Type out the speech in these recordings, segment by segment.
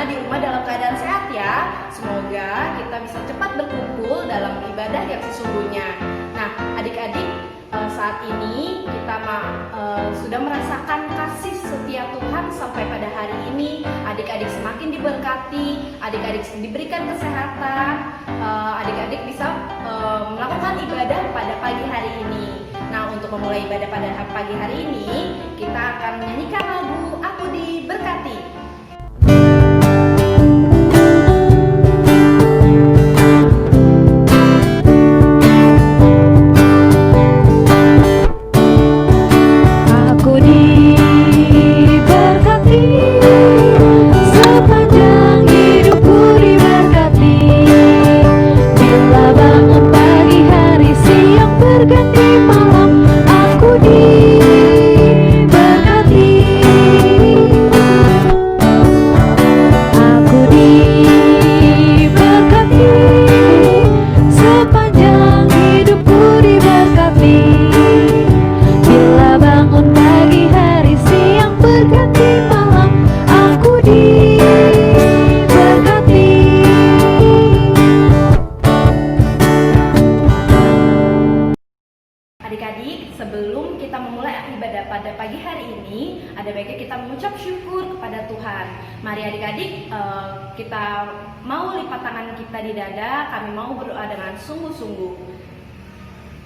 semua di rumah dalam keadaan sehat ya. Semoga kita bisa cepat berkumpul dalam ibadah yang sesungguhnya. Nah, adik-adik, saat ini kita sudah merasakan kasih setia Tuhan sampai pada hari ini. Adik-adik semakin diberkati, adik-adik diberikan kesehatan, adik-adik bisa melakukan ibadah pada pagi hari ini. Nah, untuk memulai ibadah pada pagi hari ini, kita akan menyanyikan lagu Aku Diberkati. Adik-adik, sebelum kita memulai ibadah pada pagi hari ini, ada baiknya kita mengucap syukur kepada Tuhan. Mari adik-adik, kita mau lipat tangan kita di dada, kami mau berdoa dengan sungguh-sungguh.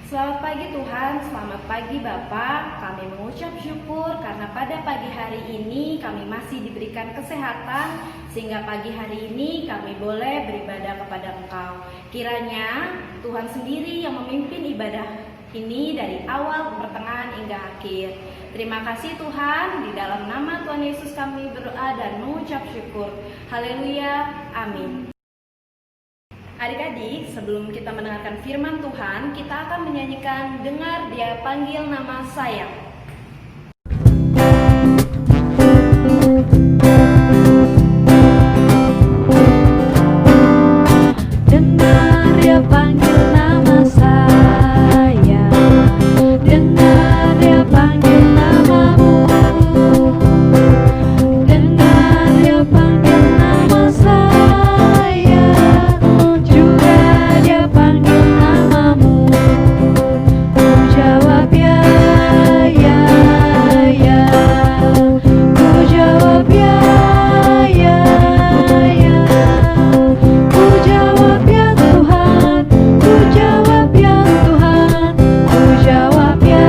Selamat pagi Tuhan, selamat pagi Bapak. Kami mengucap syukur karena pada pagi hari ini kami masih diberikan kesehatan, sehingga pagi hari ini kami boleh beribadah kepada Engkau. Kiranya Tuhan sendiri yang memimpin ibadah ini dari awal, pertengahan hingga akhir. Terima kasih Tuhan, di dalam nama Tuhan Yesus kami berdoa dan mengucap syukur. Haleluya, amin. Adik-adik, sebelum kita mendengarkan firman Tuhan, kita akan menyanyikan Dengar Dia Panggil Nama Saya. Dengar Dia panggil nama saya, dengar Dia panggil namamu, dengar Dia panggil nama saya, juga Dia panggil namamu. Ku jawab ya, ya, ya. Ku jawab ya, ya, ya. Ku jawab ya Tuhan, ku jawab ya Tuhan, ku jawab ya,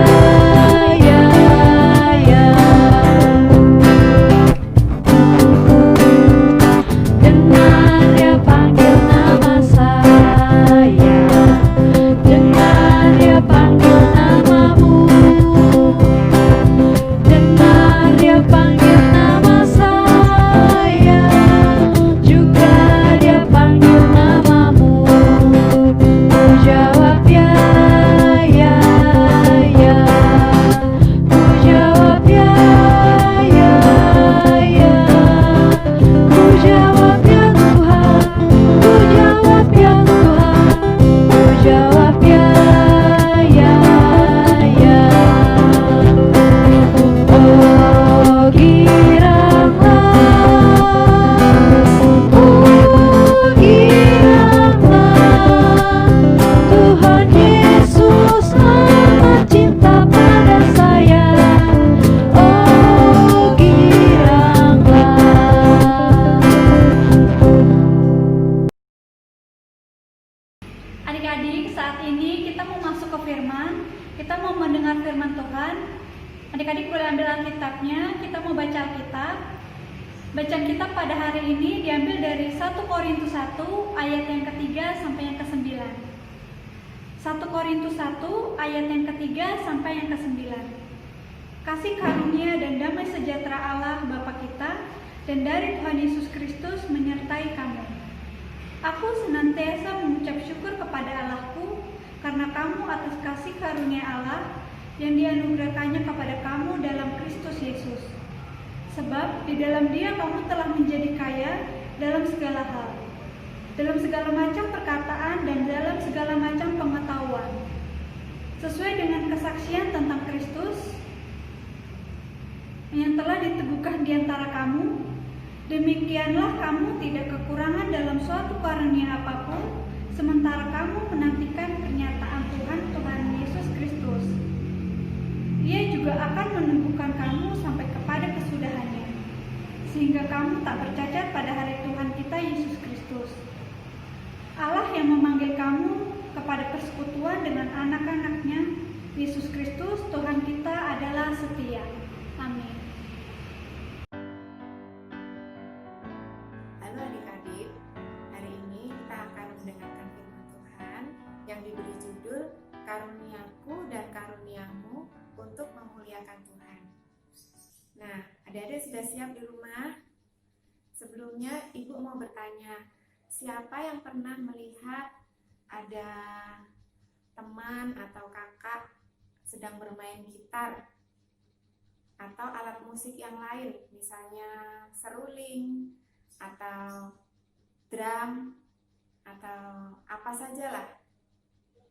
ya, ya. Dengar Dia panggil nama saya, dengar Dia panggil namamu, dengar Dia panggil nama saya, juga Dia panggil namamu. Ku jawab ya, ya, ya. Ku jawab ya, ya, ya. Ku jawab ya Tuhan, ku jawab ya Tuhan, ku jawab ya, ya, ya. Oh giranglah, Tuhan Yesus amat cinta pada saya. Oh giranglah. Adik-adik, saat ini kita mau masuk ke firman, kita mau mendengar firman Tuhan. Adik-adik boleh ambil Alkitabnya, kita mau baca Alkitab. Bacaan kita pada hari ini diambil dari 1 Korintus 1 ayat yang ketiga sampai yang ke-9. 1 Korintus 1 ayat yang ketiga sampai yang ke-9. Kasih karunia dan damai sejahtera Allah Bapa kita dan dari Tuhan Yesus Kristus menyertai kamu. Aku senantiasa mengucap syukur kepada Allahku karena kamu atas kasih karunia Allah yang dianugerahkannya kepada kamu dalam Kristus Yesus. Sebab di dalam Dia kamu telah menjadi kaya dalam segala hal, dalam segala macam perkataan dan dalam segala macam pengetahuan, sesuai dengan kesaksian tentang Kristus yang telah diteguhkan di antara kamu, Demikianlah kamu tidak kekurangan dalam suatu karunia apapun, sementara kamu menantikan pernyataan Tuhan Yesus Kristus. Ia juga akan meneguhkan kamu sampai kepada kesudahannya, sehingga kamu tak bercacat pada hari Tuhan kita Yesus Kristus. Allah yang memanggil kamu kepada persekutuan dengan anak-anaknya, Yesus Kristus Tuhan kita adalah setia. Amin. Halo adik-adik, hari ini kita akan mendengarkan firman Tuhan yang diberi judul Karuniaku dan Karuniamu untuk memuliakan Tuhan. Nah, adik-adik sudah siap di rumah? Sebelumnya Ibu mau bertanya, siapa yang pernah melihat ada teman atau kakak sedang bermain gitar atau alat musik yang lain, misalnya seruling atau drum atau apa sajalah.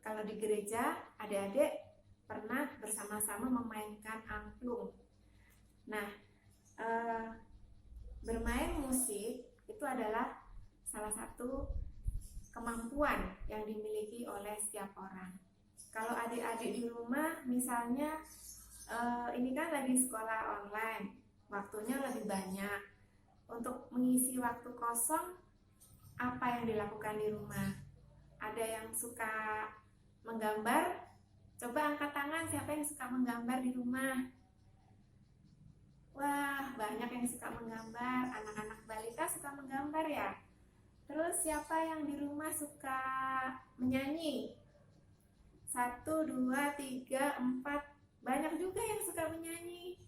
Kalau di gereja, adik-adik pernah bersama-sama memainkan angklung. Nah, bermain musik itu adalah salah satu kemampuan yang dimiliki oleh setiap orang. Kalau adik-adik di rumah, misalnya ini kan lagi sekolah online, waktunya lebih banyak. Untuk mengisi waktu kosong, apa yang dilakukan di rumah? Ada yang suka menggambar? Coba angkat tangan siapa yang suka menggambar di rumah. Wah, banyak yang suka menggambar. Anak-anak balita suka menggambar ya. Terus siapa yang di rumah suka menyanyi? 1, 2, 3, 4. Banyak juga yang suka menyanyi.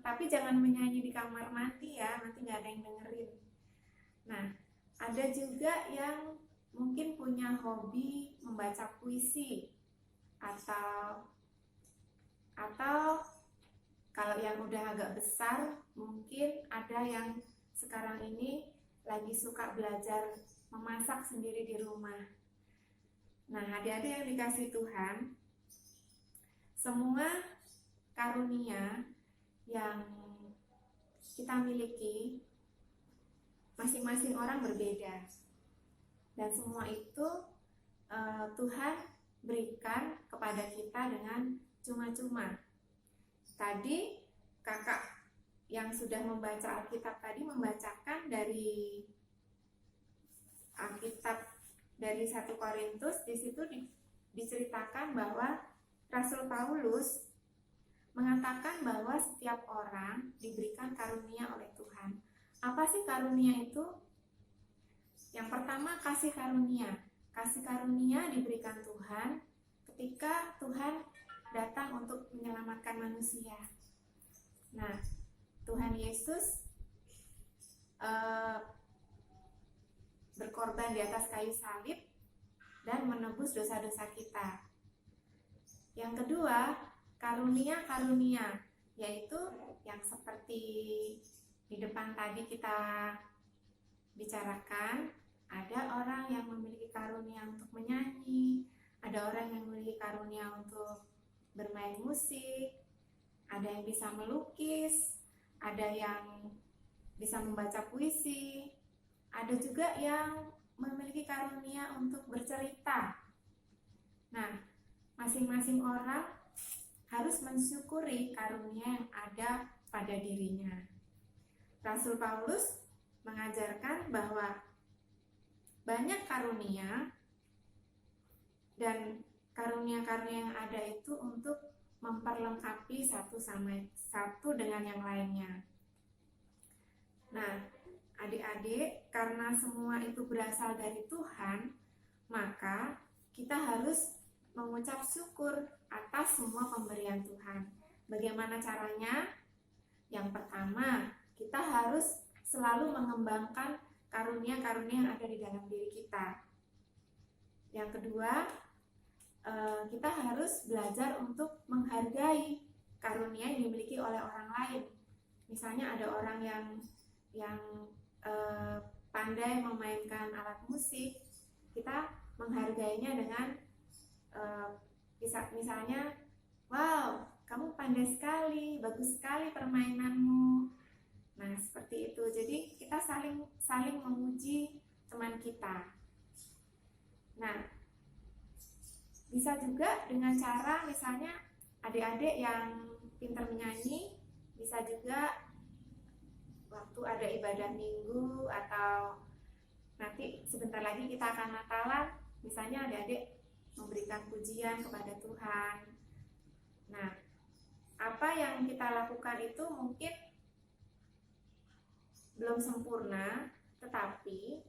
Tapi jangan menyanyi di kamar mandi ya, nanti nggak ada yang dengerin. Nah, ada juga yang mungkin punya hobi membaca puisi atau kalau yang udah agak besar, mungkin ada yang sekarang ini lagi suka belajar memasak sendiri di rumah. Nah, adik-adik yang dikasih Tuhan, semua karunia yang kita miliki, masing-masing orang berbeda. Dan semua itu Tuhan berikan kepada kita dengan cuma-cuma. Tadi kakak yang sudah membaca Alkitab tadi membacakan dari Alkitab dari 1 Korintus. Di situ diceritakan bahwa Rasul Paulus mengatakan bahwa setiap orang diberikan karunia oleh Tuhan. Apa sih karunia itu? Yang pertama, kasih karunia. Kasih karunia diberikan Tuhan ketika Tuhan datang untuk menyelamatkan manusia. Nah, Tuhan Yesus berkorban di atas kayu salib dan menebus dosa-dosa kita. Yang kedua, karunia-karunia, yaitu yang seperti di depan tadi kita bicarakan. Ada orang yang memiliki karunia untuk menyanyi, ada orang yang memiliki karunia untuk bermain musik, ada yang bisa melukis, ada yang bisa membaca puisi, ada juga yang memiliki karunia untuk bercerita. Nah, masing-masing orang harus mensyukuri karunia yang ada pada dirinya. Rasul Paulus mengajarkan bahwa banyak karunia, dan karunia-karunia yang ada itu untuk memperlengkapi satu dengan yang lainnya. Nah, adik-adik, karena semua itu berasal dari Tuhan, maka kita harus mengucap syukur atas semua pemberian Tuhan. Bagaimana caranya? Yang pertama, kita harus selalu mengembangkan karunia-karunia yang ada di dalam diri kita. Yang kedua, kita harus belajar untuk menghargai karunia yang dimiliki oleh orang lain. Misalnya ada orang yang pandai memainkan alat musik, kita menghargainya dengan misalnya, wow, kamu pandai sekali, bagus sekali permainanmu. Nah, seperti itu. kita saling memuji teman kita. Nah, bisa juga dengan cara misalnya adik-adik yang pintar menyanyi, bisa juga waktu ada ibadah minggu atau nanti sebentar lagi kita akan Natalan, misalnya adik-adik memberikan pujian kepada Tuhan. Nah, apa yang kita lakukan itu mungkin belum sempurna, tetapi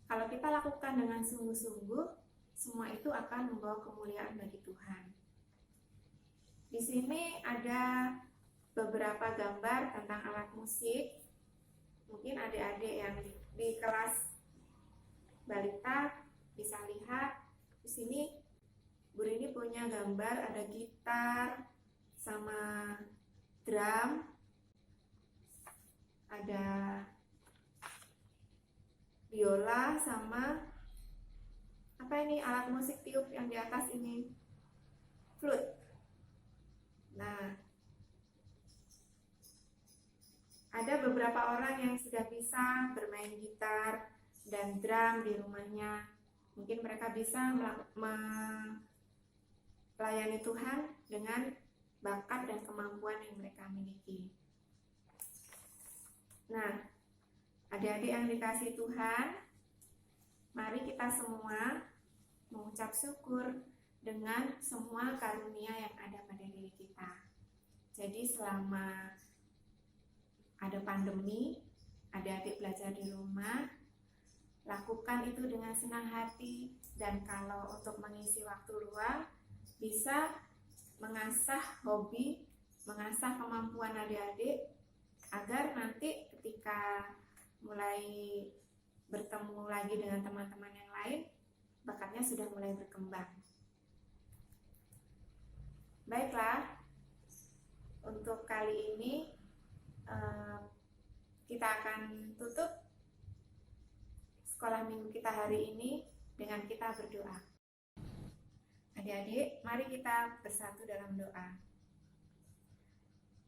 kalau kita lakukan dengan sungguh-sungguh, semua itu akan membawa kemuliaan bagi Tuhan. Di sini ada beberapa gambar tentang alat musik. Mungkin adik-adik yang di kelas balita bisa lihat. Di sini Bu Rini punya gambar ada gitar sama drum, ada biola sama apa ini alat musik tiup yang di atas ini, flute. Nah, ada beberapa orang yang sudah bisa bermain gitar dan drum di rumahnya. Mungkin mereka bisa melayani Tuhan dengan bakat dan kemampuan yang mereka miliki. Nah, adik-adik yang dikasihi Tuhan, mari kita semua mengucap syukur dengan semua karunia yang ada pada diri kita. Jadi selama ada pandemi, adik-adik belajar di rumah, lakukan itu dengan senang hati, dan kalau untuk mengisi waktu luang, bisa mengasah hobi, mengasah kemampuan adik-adik, agar nanti ketika mulai bertemu lagi dengan teman-teman yang lain, bakatnya sudah mulai berkembang. Baiklah, untuk kali ini kita akan tutup sekolah minggu kita hari ini dengan kita berdoa. Adik-adik, mari kita bersatu dalam doa.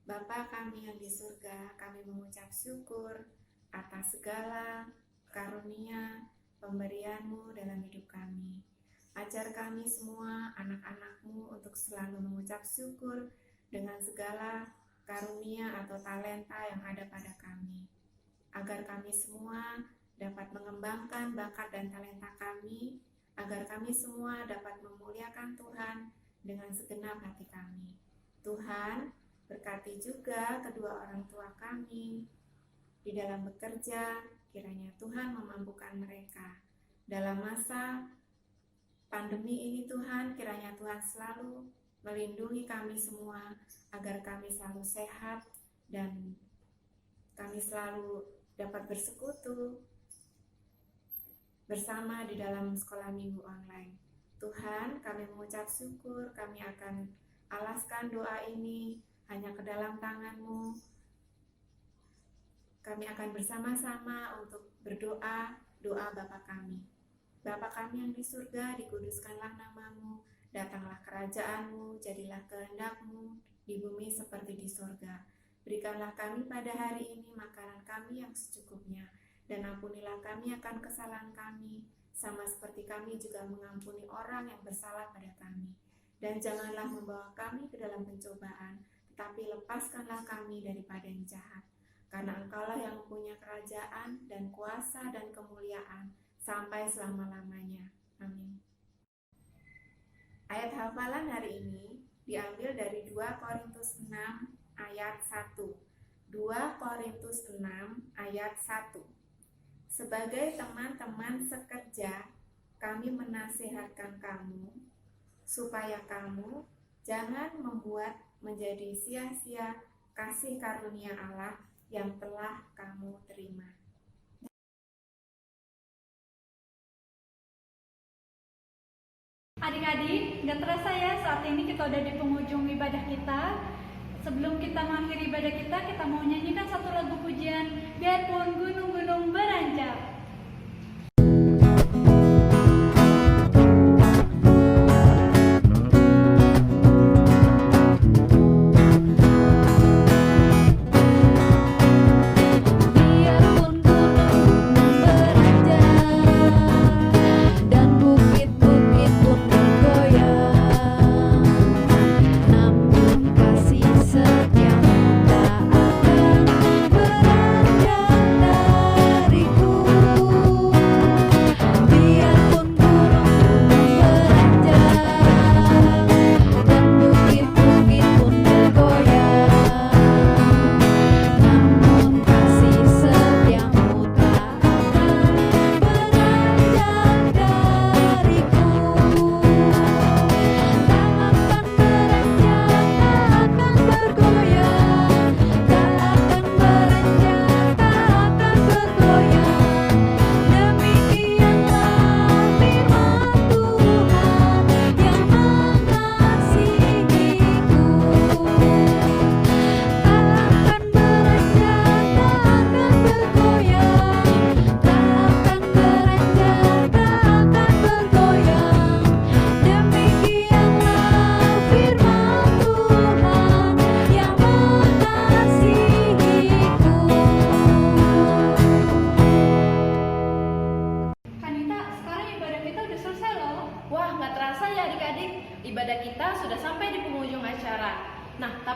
Bapa kami yang di surga, kami mengucap syukur atas segala karunia pemberian-Mu dalam hidup kami. Ajar kami semua anak-anak-Mu untuk selalu mengucap syukur dengan segala karunia atau talenta yang ada pada kami, agar kami semua dapat mengembangkan bakat dan talenta kami, agar kami semua dapat memuliakan Tuhan dengan segenap hati kami. Tuhan, berkati juga kedua orang tua kami di dalam bekerja, kiranya Tuhan memampukan mereka. Dalam masa pandemi ini Tuhan, kiranya Tuhan selalu melindungi kami semua, agar kami selalu sehat dan kami selalu dapat bersekutu bersama di dalam sekolah minggu online. Tuhan, kami mengucap syukur, kami akan alaskan doa ini hanya ke dalam tangan-Mu. Kami akan bersama-sama untuk berdoa, doa Bapa kami. Bapa kami yang di surga, dikuduskanlah nama-Mu, datanglah kerajaan-Mu, jadilah kehendak-Mu di bumi seperti di surga. Berikanlah kami pada hari ini makanan kami yang secukupnya, dan ampunilah kami akan kesalahan kami, sama seperti kami juga mengampuni orang yang bersalah pada kami. Dan janganlah membawa kami ke dalam pencobaan, tetapi lepaskanlah kami daripada yang jahat. Karena Engkaulah yang mempunyai kerajaan dan kuasa dan kemuliaan sampai selama-lamanya. Amin. Ayat hafalan hari ini diambil dari 2 Korintus 6 ayat 1. 2 Korintus 6 ayat 1. Sebagai teman-teman sekerja, kami menasihatkan kamu supaya kamu jangan membuat menjadi sia-sia kasih karunia Allah yang telah kamu terima. Adik-adik, gak terasa ya saat ini kita udah di penghujung ibadah kita. Sebelum kita mengakhiri ibadah kita mau nyanyikan satu lagu pujian, Biarpun Gunung-gunung Beranjak. Biarpun gunung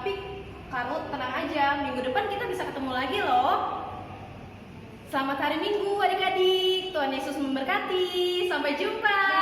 Tapi Karlo tenang aja, minggu depan kita bisa ketemu lagi loh. Selamat hari Minggu adik-adik. Tuhan Yesus memberkati. Sampai jumpa.